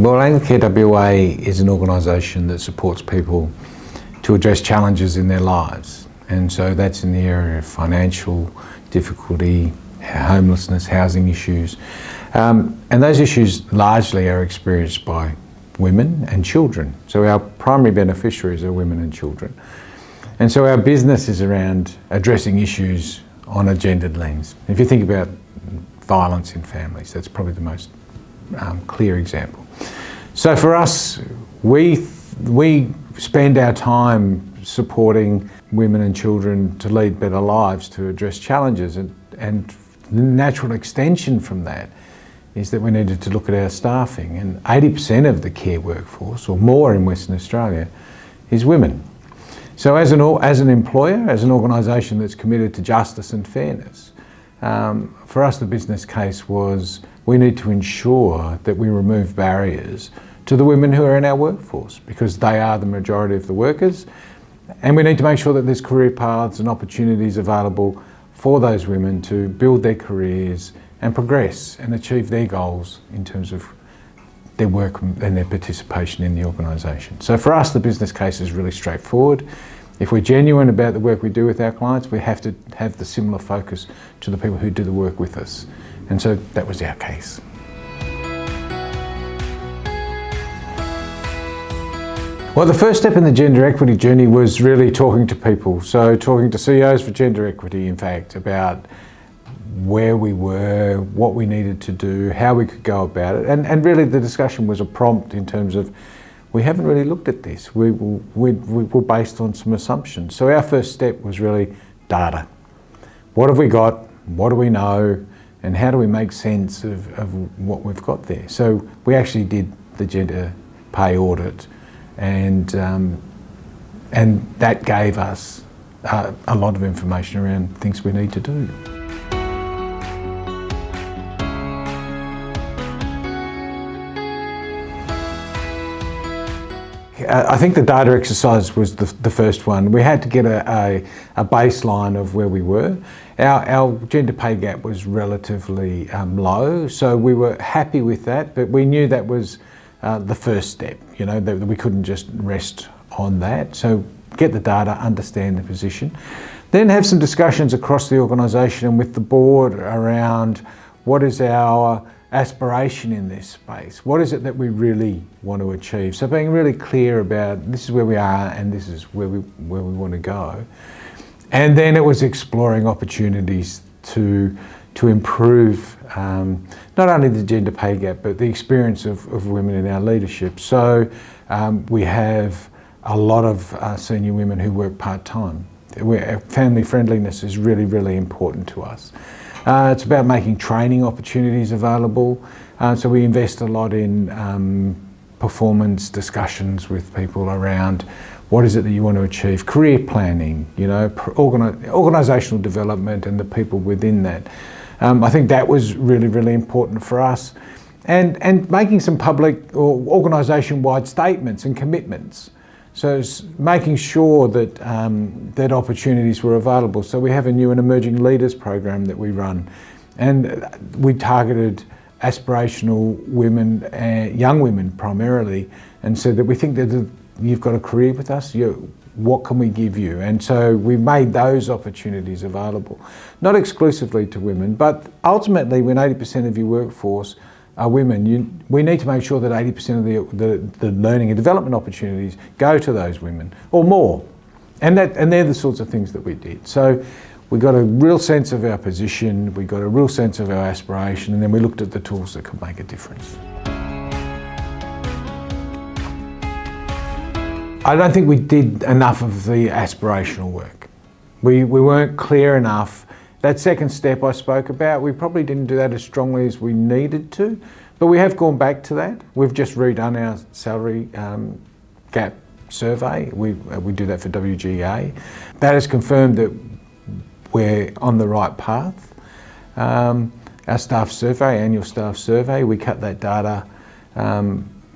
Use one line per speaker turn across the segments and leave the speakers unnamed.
Well, Anglicare WA is an organisation that supports people to address challenges in their lives, and so that's in the area of financial difficulty, homelessness, housing issues, and those issues largely are experienced by women and children. So our primary beneficiaries are women and children, and so our business is around addressing issues on a gendered lens. If you think about violence in families, that's probably the most clear example. So for us, we spend our time supporting women and children to lead better lives, to address challenges, and the natural extension from that is that we needed to look at our staffing, and 80% of the care workforce, or more in Western Australia, is women. So as an employer, as an organisation that's committed to justice and fairness, for us the business case was we need to ensure that we remove barriers to the women who are in our workforce, because they are the majority of the workers, and we need to make sure that there's career paths and opportunities available for those women to build their careers and progress and achieve their goals in terms of their work and their participation in the organisation. So for us, the business case is really straightforward. If we're genuine about the work we do with our clients, we have to have the similar focus to the people who do the work with us. And so that was our case. Well, the first step in the gender equity journey was really talking to people. So talking to CEOs for gender equity, in fact, about where we were, what we needed to do, how we could go about it. And really the discussion was a prompt in terms of, we haven't really looked at this. We were based on some assumptions. So our first step was really data. What have we got? What do we know? And how do we make sense of what we've got there? So we actually did the gender pay audit, and that gave us a lot of information around things we need to do. I think the data exercise was the first one. We had to get a baseline of where we were. Our gender pay gap was relatively low, so we were happy with that, but we knew that was the first step, you know, that we couldn't just rest on that. So get the data, understand the position, then have some discussions across the organisation and with the board around what is our aspiration in this space. What is it that we really want to achieve? So being really clear about this is where we are and this is where we want to go. And then it was exploring opportunities to improve not only the gender pay gap, but the experience of women in our leadership. So we have a lot of senior women who work part-time. Family friendliness is really, really important to us. It's about making training opportunities available. So we invest a lot in performance discussions with people around what is it that you want to achieve, career planning, you know, organisational development and the people within that. I think that was really, really important for us. And making some public or organisation-wide statements and commitments. So it's making sure that that opportunities were available. So we have a new and emerging leaders program that we run, and we targeted aspirational women, young women primarily, and said that we think that you've got a career with us. What can we give you? And so we made those opportunities available, not exclusively to women, but ultimately when 80% of your workforce are women, we need to make sure that 80% of the learning and development opportunities go to those women or more. And they're the sorts of things that we did. So we got a real sense of our position, we got a real sense of our aspiration, and then we looked at the tools that could make a difference. I don't think we did enough of the aspirational work. We weren't clear enough. That second step I spoke about, we probably didn't do that as strongly as we needed to, but we have gone back to that. We've just redone our salary gap survey. We do that for WGA. That has confirmed that we're on the right path. Our staff survey, annual staff survey, we cut that data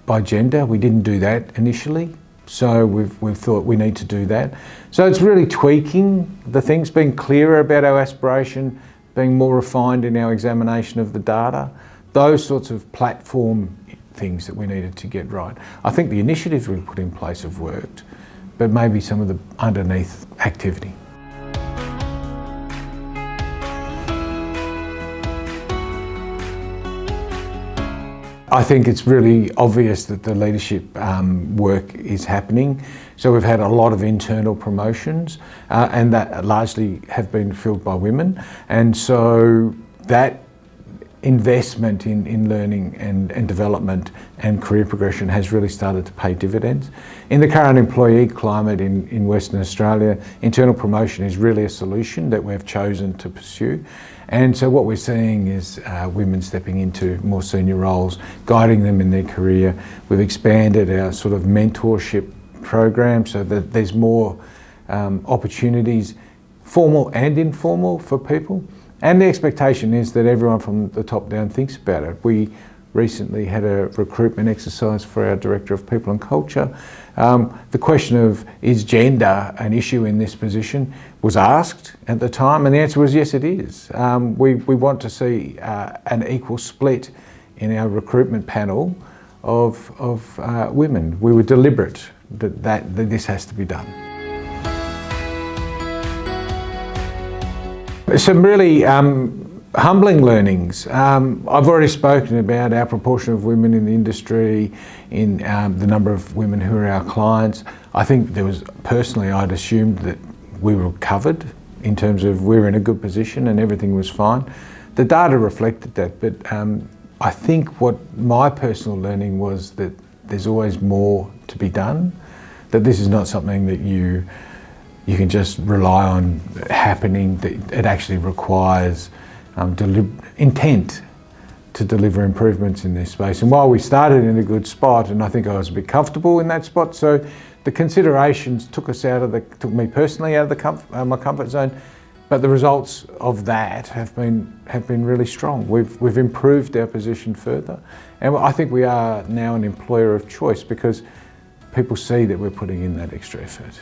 by gender. We didn't do that initially. So we've thought we need to do that. So it's really tweaking the things, being clearer about our aspiration, being more refined in our examination of the data. Those sorts of platform things that we needed to get right. I think the initiatives we put in place have worked, but maybe some of the underneath activity. I think it's really obvious that the leadership work is happening. So we've had a lot of internal promotions and that largely have been filled by women. And so that investment in learning and development and career progression has really started to pay dividends. In the current employee climate in Western Australia, internal promotion is really a solution that we've chosen to pursue. And so what we're seeing is women stepping into more senior roles, guiding them in their career. We've expanded our sort of mentorship program so that there's more opportunities, formal and informal, for people. And the expectation is that everyone from the top down thinks about it. We recently had a recruitment exercise for our Director of People and Culture. The question of, is gender an issue in this position, was asked at the time, and the answer was yes, it is. We want to see an equal split in our recruitment panel of women. We were deliberate that this has to be done. Some really humbling learnings. I've already spoken about our proportion of women in the industry, in the number of women who are our clients. I think personally, I'd assumed that we were covered in terms of we were in a good position and everything was fine. The data reflected that, but I think what my personal learning was that there's always more to be done, that this is not something that you can just rely on happening, that it actually requires intent to deliver improvements in this space. And while we started in a good spot, and I think I was a bit comfortable in that spot, so the considerations took me personally out of my comfort zone, but the results of that have been really strong. We've improved our position further, and I think we are now an employer of choice because people see that we're putting in that extra effort.